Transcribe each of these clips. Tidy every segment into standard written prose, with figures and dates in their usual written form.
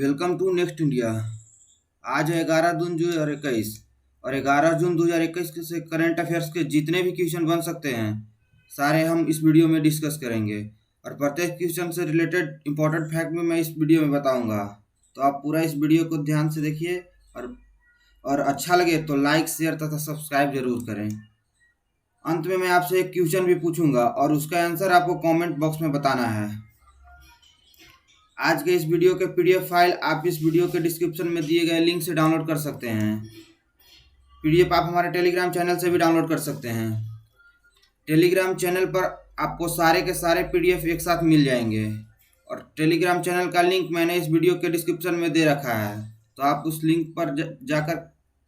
Welcome to next India. आज है 11 जून 2021 और 11 जून 2021 के से करंट अफेयर्स के जितने भी क्वेश्चन बन सकते हैं सारे हम इस वीडियो में डिस्कस करेंगे और प्रत्येक क्वेश्चन से रिलेटेड इंपॉर्टेंट फैक्ट भी मैं इस वीडियो में बताऊंगा। तो आप पूरा इस वीडियो को ध्यान से देखिए और अच्छा लगे तो लाइक शेयर तथा सब्सक्राइब जरूर करें। अंत में मैं आपसे एक क्वेश्चन भी पूछूंगा और उसका आंसर आपको कमेंट बॉक्स में बताना है। आज के इस वीडियो के पीडीएफ फाइल आप इस वीडियो के डिस्क्रिप्शन में दिए गए लिंक से डाउनलोड कर सकते हैं। पीडीएफ आप हमारे टेलीग्राम चैनल से भी डाउनलोड कर सकते हैं। टेलीग्राम चैनल पर आपको सारे के सारे पीडीएफ एक साथ मिल जाएंगे और टेलीग्राम चैनल का लिंक मैंने इस वीडियो के डिस्क्रिप्शन में दे रखा है, तो आप उस लिंक पर जाकर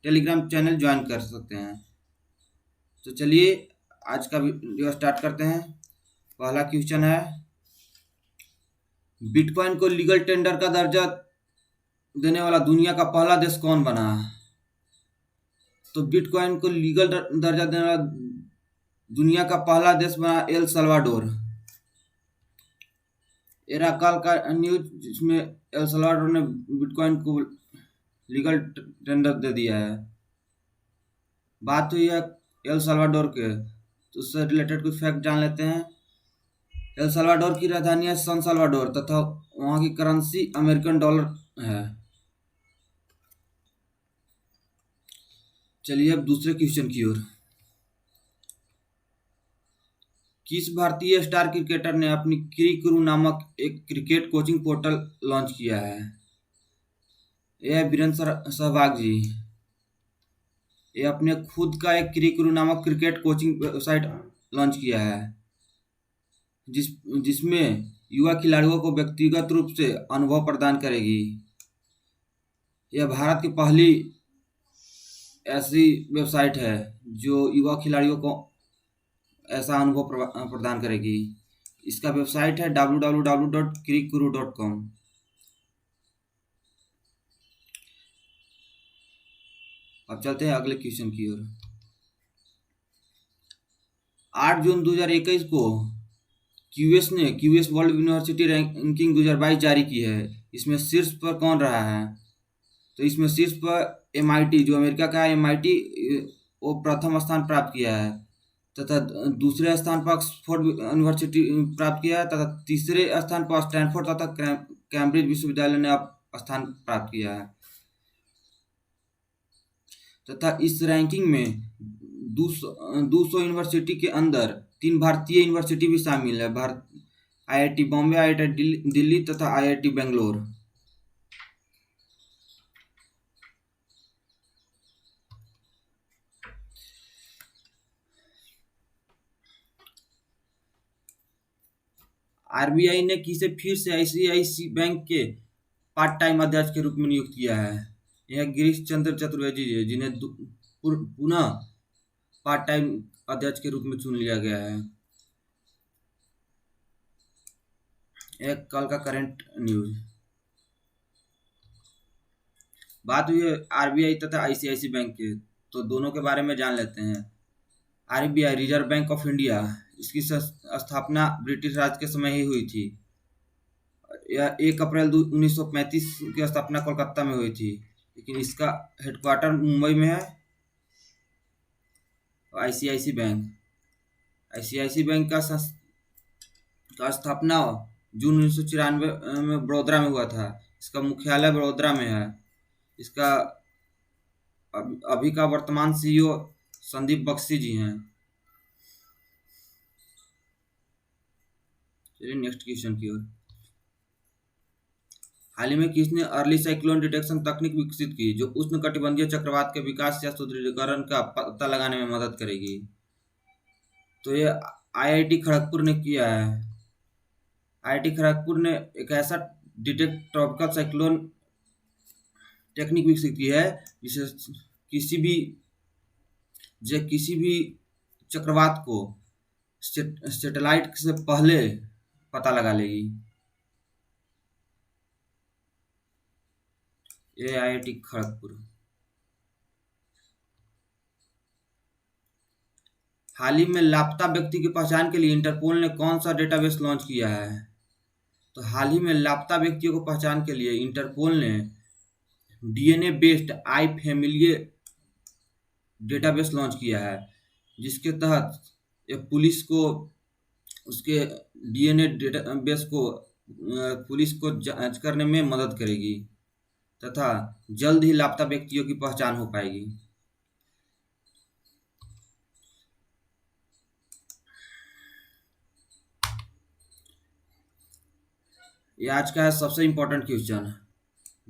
टेलीग्राम चैनल ज्वाइन कर सकते हैं। तो चलिए आज का वीडियो स्टार्ट करते हैं। पहला क्वेश्चन है, बिटकॉइन को लीगल टेंडर का दर्जा देने वाला दुनिया का पहला देश कौन बना? तो बिटकॉइन को लीगल दर्जा देने वाला दुनिया का पहला देश बना एल सल्वाडोर। एरा कल का न्यूज जिसमें एल सल्वाडोर ने बिटकॉइन को लीगल टेंडर दे दिया है। बात हुई है एल सल्वाडोर के, तो उससे रिलेटेड कुछ फैक्ट जान लेते हैं। एल सल्वाडोर की राजधानी है सन सल्वाडोर तथा वहाँ की करेंसी अमेरिकन डॉलर है। चलिए अब दूसरे क्वेश्चन की ओर। किस भारतीय स्टार क्रिकेटर ने अपनी क्रिकरू नामक एक क्रिकेट कोचिंग पोर्टल लॉन्च किया है? यह है वीरेंद्र सहवाग जी। ये अपने खुद का एक क्रिकरू नामक क्रिकेट कोचिंग वेबसाइट लॉन्च किया है जिसमें युवा खिलाड़ियों को व्यक्तिगत रूप से अनुभव प्रदान करेगी। यह भारत की पहली ऐसी वेबसाइट है जो युवा खिलाड़ियों को ऐसा अनुभव प्रदान करेगी। इसका वेबसाइट है www.cricguru.com। अब चलते हैं अगले क्वेश्चन की ओर। 8 जून 2021 को क्यूएस ने क्यूएस वर्ल्ड यूनिवर्सिटी रैंकिंग 2022 जारी की है। इसमें शीर्ष पर कौन रहा है? तो इसमें शीर्ष पर एमआईटी, जो अमेरिका का एमआईटी, वो प्रथम स्थान प्राप्त किया है तथा दूसरे स्थान पर ऑक्सफोर्ड यूनिवर्सिटी प्राप्त किया है तथा तीसरे स्थान पर स्टैनफोर्ड तथा कैम्ब्रिज विश्वविद्यालय ने स्थान प्राप्त किया है। तथा इस रैंकिंग में 200 यूनिवर्सिटी के अंदर 3 भारतीय यूनिवर्सिटी भी शामिल है, आईआईटी बॉम्बे, आईआईटी दिल्ली तथा आईआईटी बेंगलोर। आरबीआई ने किसे फिर से आईसीआईसी बैंक के पार्ट टाइम अध्यक्ष के रूप में नियुक्त किया है? यह गिरीश चंद्र चतुर्वेदी जी, जिन्हें पुनः पार्ट टाइम अध्यक्ष के रूप में चुन लिया गया है। एक कल का करंट न्यूज। बात हुई है आरबीआई तथा आईसीआईसी बैंक के, तो दोनों के बारे में जान लेते हैं। RBI reserve bank of India, इसकी स्थापना ब्रिटिश राज के समय ही हुई थी। यह 1 अप्रैल 1935 की स्थापना कोलकाता में हुई थी, लेकिन इसका हेडक्वार्टर मुंबई में है। आईसीआईसी बैंक का स्थापना जून 1994 में बड़ौदा में हुआ था। इसका मुख्यालय बड़ौदा में है। इसका अभी का वर्तमान सीईओ संदीप बख्शी जी हैं। चलिए नेक्स्ट क्वेश्चन की ओर। हाल ही में किसने अर्ली साइक्लोन डिटेक्शन तकनीक विकसित की जो उष्णकटिबंधीय चक्रवात के विकास या सुदृढ़ीकरण का पता लगाने में मदद करेगी? तो ये आईआईटी खड़गपुर ने किया है। आईआईटी खड़गपुर ने एक ऐसा डिटेक्ट ट्रॉपिकल साइक्लोन टेक्निक विकसित की है जिसे किसी भी चक्रवात को सैटेलाइट से पहले पता लगा लेगी। ये आईआईटी खड़गपुर। हाल ही में लापता व्यक्ति की पहचान के लिए इंटरपोल ने कौन सा डेटाबेस लॉन्च किया है? तो हाल ही में लापता व्यक्तियों को पहचान के लिए इंटरपोल ने DNA based I family database launch किया है, जिसके तहत ये पुलिस को उसके डीएनए डेटाबेस को पुलिस को जांच करने में मदद करेगी तथा जल्द ही लापता व्यक्तियों की पहचान हो पाएगी। ये आज का है सबसे इम्पोर्टेंट क्वेश्चन।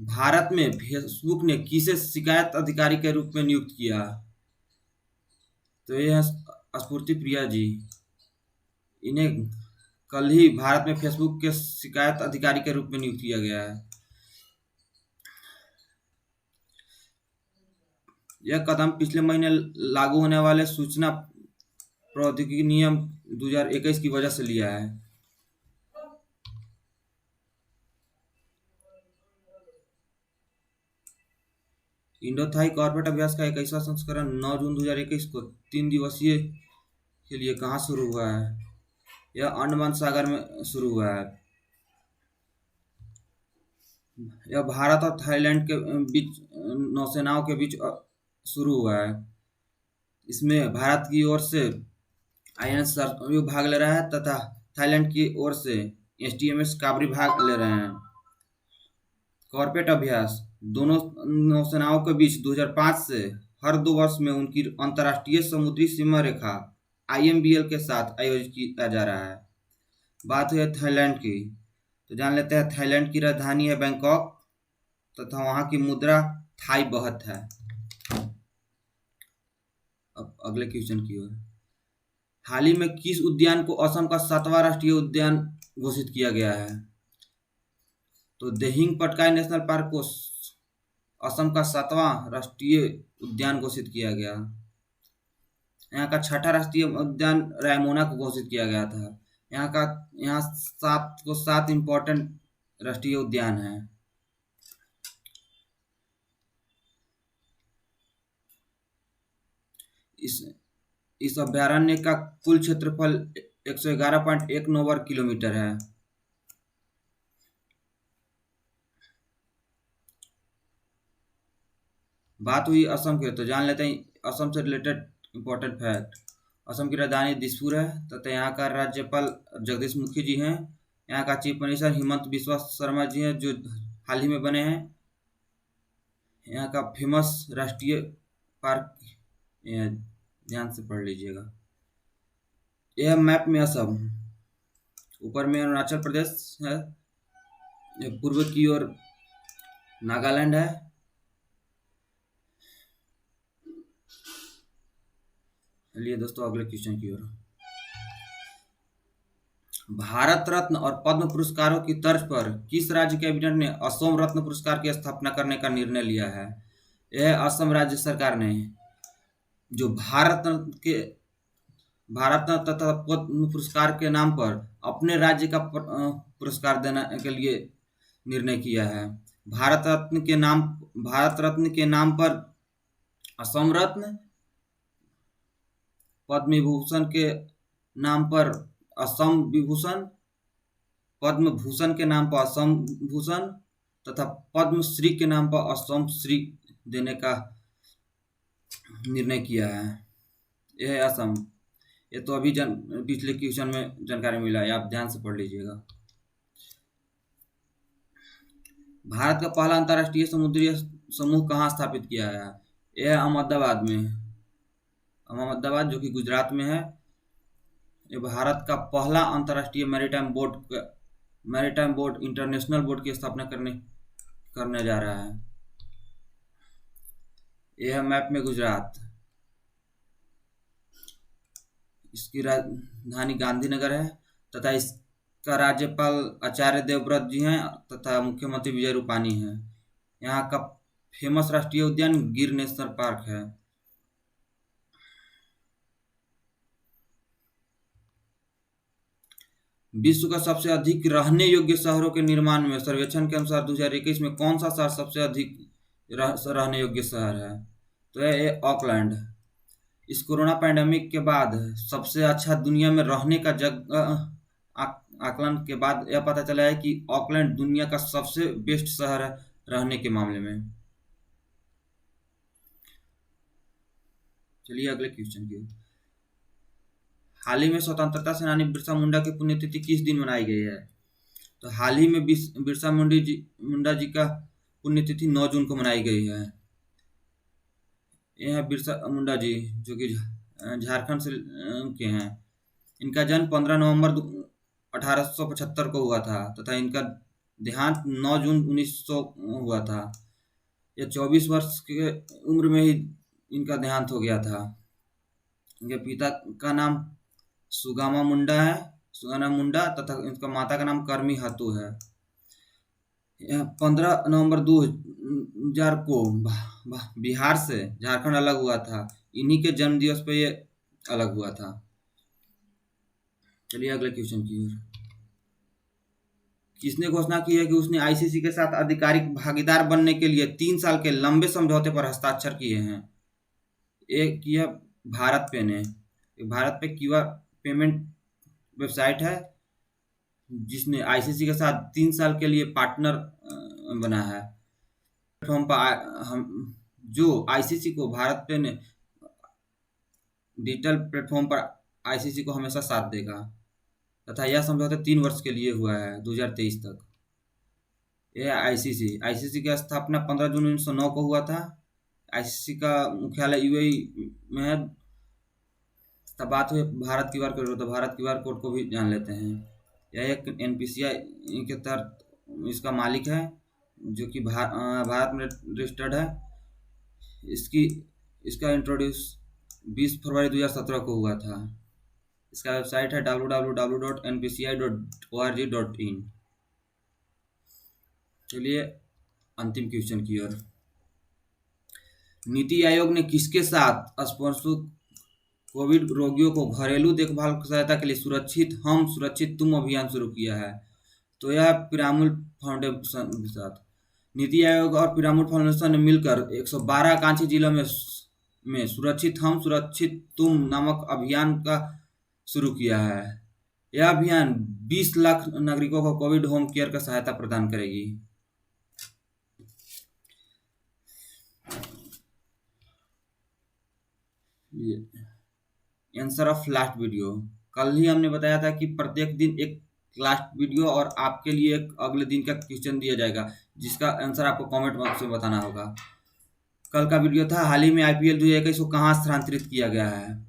भारत में फेसबुक ने किसे शिकायत अधिकारी के रूप में नियुक्त किया? तो ये है स्फूर्ति प्रिया जी। इन्हें कल ही भारत में फेसबुक के शिकायत अधिकारी के रूप में नियुक्त किया गया है। यह कदम पिछले महीने लागू होने वाले सूचना प्रौद्योगिकी नियम 2021 की वजह से लिया है। इंडो-थाई कॉर्पोरेट अभ्यास का 21वां संस्करण 9 जून 2021 को 3 दिवसीय के लिए कहाँ शुरू हुआ है? यह अंडमान सागर में शुरू हुआ है। यह भारत और थाईलैंड के बीच नौसेनाओं के बीच शुरू हुआ है। इसमें भारत की ओर से आईएनएस सरयू भाग ले रहा है तथा थाईलैंड की ओर से एसटीएमएस काबरी भाग ले रहे हैं। कॉर्पोरेट अभ्यास दोनों नौसेनाओं के बीच 2005 से हर 2 वर्ष में उनकी अंतर्राष्ट्रीय समुद्री सीमा रेखा IMBL के साथ आयोजित किया जा रहा है। बात हुई थाईलैंड की, तो जान लेते हैं। थाईलैंड की राजधानी है बैंकॉक तथा वहाँ की मुद्रा थाई बहत है। अब अगले क्वेश्चन की ओर। हाल ही में किस उद्यान को असम का 7वां राष्ट्रीय उद्यान घोषित किया गया है? तो दिहिंग पटकाई नेशनल पार्क को असम का 7वां राष्ट्रीय उद्यान घोषित किया गया। यहाँ का 6ठा राष्ट्रीय उद्यान रायमोना को घोषित किया गया था। यहाँ 7 इम्पोर्टेंट राष्ट्रीय उद्यान हैं। इस अभ्यारण्य का कुल क्षेत्रफल 111.19 वर्ग किलोमीटर है। बात हुई असम के, तो जान लेते हैं असम से रिलेटेड इम्पोर्टेंट फैक्ट। असम की राजधानी दिसपुर है तथा यहाँ का राज्यपाल जगदीश मुखी जी हैं। यहाँ का चीफ मिनिस्टर हिमंत बिस्वा शर्मा जी हैं, जो हाल ही में बने हैं। यहाँ का फेमस राष्ट्रीय पार्क, ध्यान से पढ़ लीजिएगा। यह मैप में असम, ऊपर में अरुणाचल प्रदेश है, पूर्व की ओर नागालैंड है। चलिए दोस्तों अगले क्वेश्चन की ओर। भारत रत्न और पद्म पुरस्कारों की तर्ज पर किस राज्य कैबिनेट ने असम रत्न पुरस्कार की स्थापना करने का निर्णय लिया है? यह असम राज्य सरकार ने जो भारत रत्न तथा पद्म पुरस्कार के नाम पर अपने राज्य का पुरस्कार देने के लिए निर्णय किया है। भारत रत्न के नाम पर असम रत्न, पद्म विभूषण के नाम पर असम विभूषण, पद्म भूषण के नाम पर असम भूषण तथा पद्म श्री के नाम पर असम श्री देने का निर्णय किया है। यह है असम। ये तो अभी पिछले क्वेश्चन में जानकारी मिला है, आप ध्यान से पढ़ लीजिएगा। भारत का पहला अंतर्राष्ट्रीय समुद्री समूह कहाँ स्थापित किया गया? यह अहमदाबाद में है। अहमदाबाद जो कि गुजरात में है। ये भारत का पहला अंतर्राष्ट्रीय मैरीटाइम बोर्ड इंटरनेशनल बोर्ड की स्थापना करने जा रहा है। यह है मैप में गुजरात। इसकी राजधानी गांधीनगर है तथा इसका राज्यपाल आचार्य देवव्रत जी हैं तथा मुख्यमंत्री विजय रूपानी हैं। यहाँ का फेमस राष्ट्रीय उद्यान गिर नेशनल पार्क है। विश्व का सबसे अधिक रहने योग्य शहरों के निर्माण में सर्वेक्षण के अनुसार 2021 में कौन सा शहर सबसे अधिक रहने योग्य शहर है? तो यह ऑकलैंड। इस कोरोना पैंडेमिक के बाद सबसे अच्छा दुनिया में रहने का आकलन के बाद यह पता चला है कि ऑकलैंड दुनिया का सबसे बेस्ट शहर है रहने के मामले में। चलिए अगले क्वेश्चन की। हाल ही में स्वतंत्रता सेनानी बिरसा मुंडा की पुण्यतिथि किस दिन मनाई गई है? तो हाल ही में बिरसा मुंडा जी का पुण्यतिथि 9 जून को मनाई गई है। यह बिरसा मुंडा जी जो कि झारखंड से के हैं। इनका जन्म 15 नवंबर 1875 को हुआ था तथा इनका देहांत 9 जून 1900 हुआ था। यह 24 वर्ष के उम्र में ही इनका देहांत हो गया था। इनके पिता का नाम सुगामा मुंडा तथा इनका माता का नाम कर्मी हातू है। 15 नवंबर 2000 को बिहार से झारखंड अलग हुआ था। इन्हीं के जन्म दिवस पे ये अलग हुआ था। चलिए अगले क्वेश्चन की ओर। किसने घोषणा की है कि उसने आईसीसी के साथ आधिकारिक भागीदार बनने के लिए 3 साल के लंबे समझौते पर हस्ताक्षर किए हैं? एक यह भारत पे ने। भारत पे क्यूआर पेमेंट वेबसाइट है जिसने आईसीसी के साथ 3 साल के लिए पार्टनर बना है। प्लेटफॉर्म पर हम जो आईसीसी को भारत पे ने डिजिटल प्लेटफॉर्म पर आईसीसी को हमेशा साथ देगा तथा यह समझौता 3 वर्ष के लिए हुआ है 2023 तक। यह आईसीसी की स्थापना 15 जून 1909 को हुआ था। आईसीसी का मुख्यालय यूएई में है। तब बात हुई भारत क्यूआर कोड, तो भारत क्यूआर कोड को भी जान लेते हैं। यह एक एनपीसीआई के तहत इसका मालिक है जो कि भारत में रजिस्टर्ड है। इसका इंट्रोड्यूस 20 फरवरी 2017 को हुआ था। इसका वेबसाइट है www.npci.org.in। चलिए अंतिम क्वेश्चन की ओर। नीति आयोग ने किसके साथ स्पॉन्सर कोविड रोगियों को घरेलू देखभाल सहायता के लिए सुरक्षित तुम अभियान शुरू किया है? तो यह पिरामिड फाउंडेशन के साथ। नीति आयोग और पिरामिड फाउंडेशन ने मिलकर 112 आकांक्षी जिलों में सुरक्षित तुम नामक अभियान का शुरू किया है। यह अभियान 20 लाख नागरिकों को कोविड होम केयर का सहायता प्रदान करेगी। Answer of last video. कल ही हमने बताया था कि प्रत्येक दिन एक लास्ट वीडियो और आपके लिए एक अगले दिन का क्वेश्चन दिया जाएगा जिसका आंसर आपको कमेंट बॉक्स में बताना होगा। कल का वीडियो था हाल ही में आईपीएल 2021 को कहाँ स्थानांतरित किया गया है?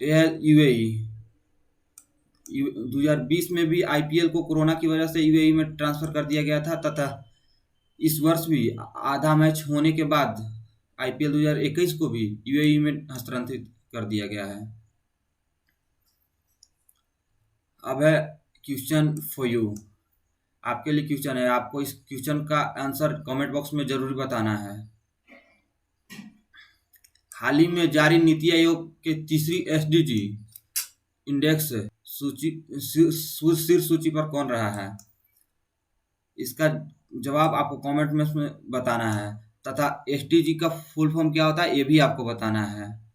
यह यूएई। 2020 में भी आईपीएल को कोरोना की वजह से यूएई में ट्रांसफर कर दिया गया था तथा इस वर्ष भी आधा मैच होने के बाद आईपीएल 2021 को भी यूएई में हस्तांतरित कर दिया गया है। अब है क्वेश्चन फॉर यू। आपके लिए क्वेश्चन है, आपको इस क्वेश्चन का आंसर कमेंट बॉक्स में जरूर बताना है। हाल ही में जारी नीति आयोग के तीसरी एसडीजी इंडेक्स शीर्ष सूची पर कौन रहा है? इसका जवाब आपको कमेंट में बताना है तथा एसडीजी का फुल फॉर्म क्या होता है ये भी आपको बताना है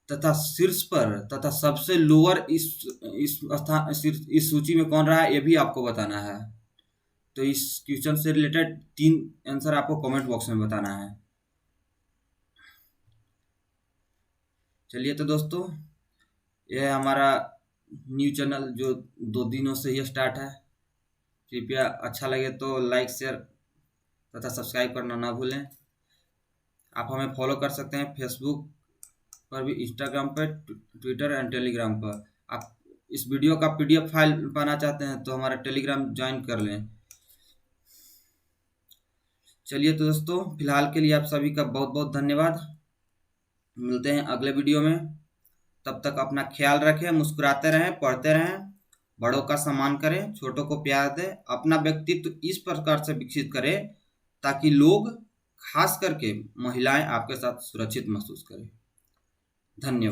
तथा शीर्ष पर तथा सबसे लोअर इस सूची में कौन रहा है ये भी आपको बताना है। तो इस क्वेश्चन से रिलेटेड 3 आंसर आपको कमेंट बॉक्स में बताना है। चलिए तो दोस्तों, यह हमारा न्यू चैनल जो 2 दिनों से ही स्टार्ट है। कृपया अच्छा लगे तो लाइक शेयर तथा सब्सक्राइब करना ना भूलें। आप हमें फॉलो कर सकते हैं फेसबुक पर भी, इंस्टाग्राम पर, ट्विटर एंड टेलीग्राम पर। आप इस वीडियो का पीडीएफ फाइल पाना चाहते हैं तो हमारा टेलीग्राम ज्वाइन कर लें। चलिए तो दोस्तों, फिलहाल के लिए आप सभी का बहुत बहुत धन्यवाद। मिलते हैं अगले वीडियो में। तब तक अपना ख्याल रखें, मुस्कुराते रहें, पढ़ते रहें, बड़ों का सम्मान करें, छोटों को प्यार दें, अपना व्यक्तित्व इस प्रकार से विकसित करें ताकि लोग, खास करके महिलाएं, आपके साथ सुरक्षित महसूस करें। धन्यवाद।